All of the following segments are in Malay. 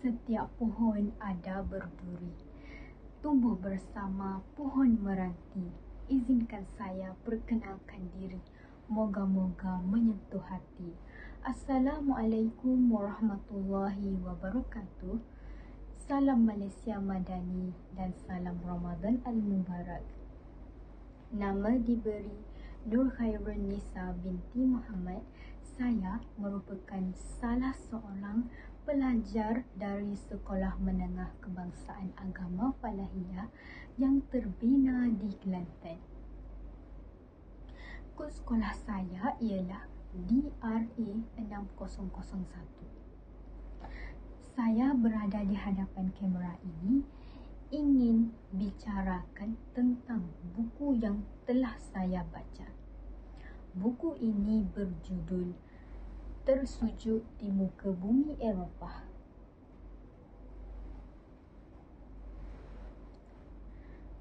Setiap pohon ada berduri, tumbuh bersama pohon meranti. Izinkan saya perkenalkan diri, moga-moga menyentuh hati. Assalamualaikum warahmatullahi wabarakatuh. Salam Malaysia Madani dan salam Ramadan Al-Mubarak. Nama diberi Nur Khairun Nisa binti Muhammad. Saya merupakan salah seorang pelajar dari Sekolah Menengah Kebangsaan Agama Falahiyah yang terbina di Kelantan. Kod sekolah saya ialah DRA 6001. Saya berada di hadapan kamera ini ingin bicarakan tentang buku yang telah saya baca. Buku ini berjudul Tersujud di Muka Bumi Eropah.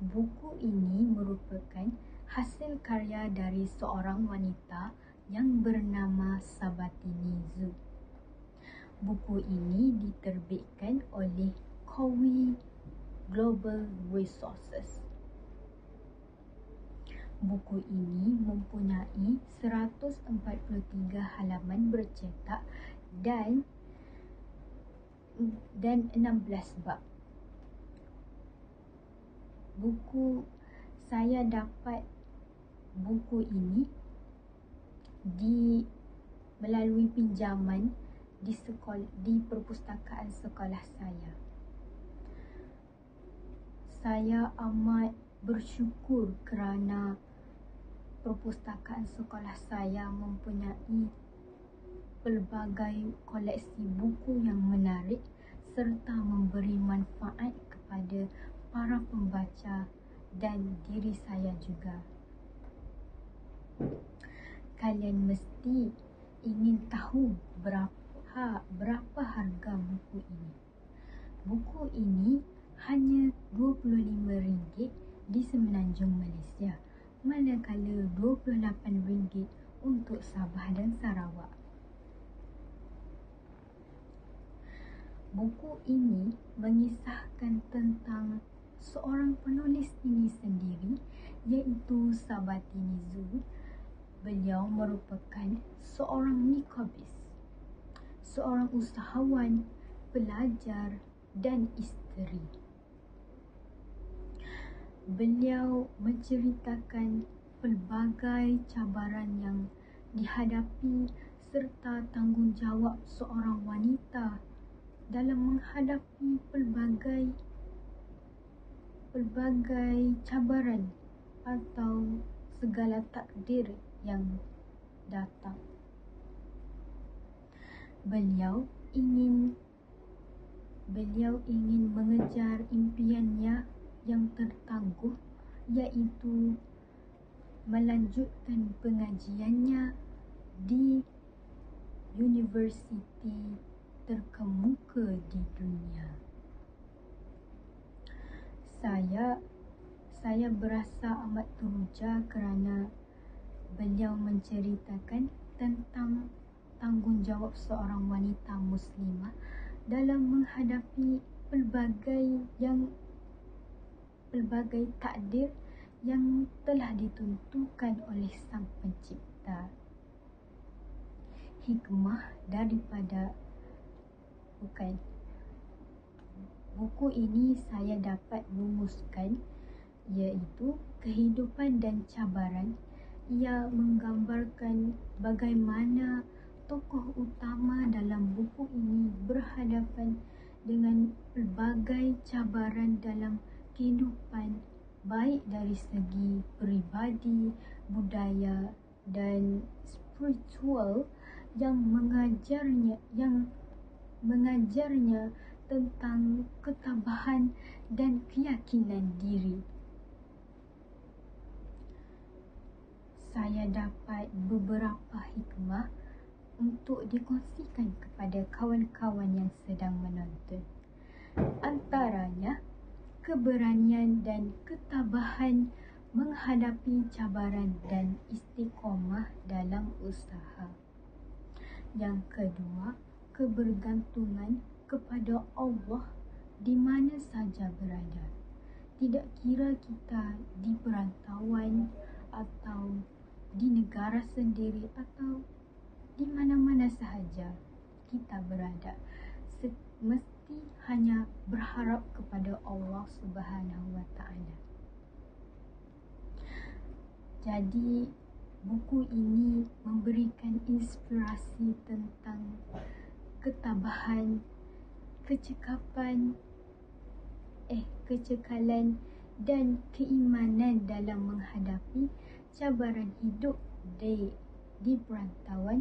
Buku ini merupakan hasil karya dari seorang wanita yang bernama Sabatini Zhu. Buku ini diterbitkan oleh Cowie Global Resources. Buku ini mempunyai 143 halaman bercetak dan 16 bab. Saya dapat buku ini melalui pinjaman di perpustakaan sekolah saya. Saya amat bersyukur kerana perpustakaan sekolah saya mempunyai pelbagai koleksi buku yang menarik serta memberi manfaat kepada para pembaca dan diri saya juga. Kalian mesti ingin tahu berapa harga buku ini. Buku ini hanya RM25 di Semenanjung Malaysia, manakala RM28 untuk Sabah dan Sarawak. Buku ini mengisahkan tentang seorang penulis ini sendiri, iaitu Sabatini Zhu. Beliau merupakan seorang nikabis, seorang usahawan, pelajar dan isteri. Beliau menceritakan pelbagai cabaran yang dihadapi serta tanggungjawab seorang wanita dalam menghadapi pelbagai cabaran atau segala takdir yang datang. Beliau ingin mengejar impiannya yang tertangguh, iaitu melanjutkan pengajiannya di universiti terkemuka di dunia. Saya berasa amat teruja kerana beliau menceritakan tentang tanggungjawab seorang wanita muslimah dalam menghadapi pelbagai takdir yang telah ditentukan oleh Sang Pencipta. Hikmah daripada buku ini saya dapat rumuskan, iaitu kehidupan dan cabaran. Ia menggambarkan bagaimana tokoh utama dalam buku ini berhadapan dengan pelbagai cabaran dalam kehidupan, baik dari segi peribadi, budaya dan spiritual, yang mengajarnya tentang ketabahan dan keyakinan diri. Saya dapat beberapa hikmah untuk dikongsikan kepada kawan-kawan yang sedang menonton. Antaranya, keberanian dan ketabahan menghadapi cabaran dan istiqomah dalam usaha. Yang kedua, kebergantungan kepada Allah di mana saja berada. Tidak kira kita di perantauan atau di negara sendiri atau di mana-mana sahaja kita berada, mesti hanya berharap kepada Allah Subhanahu wa Ta'ala. Jadi buku ini memberikan inspirasi tentang ketabahan, kecekalan dan keimanan dalam menghadapi cabaran hidup di perantauan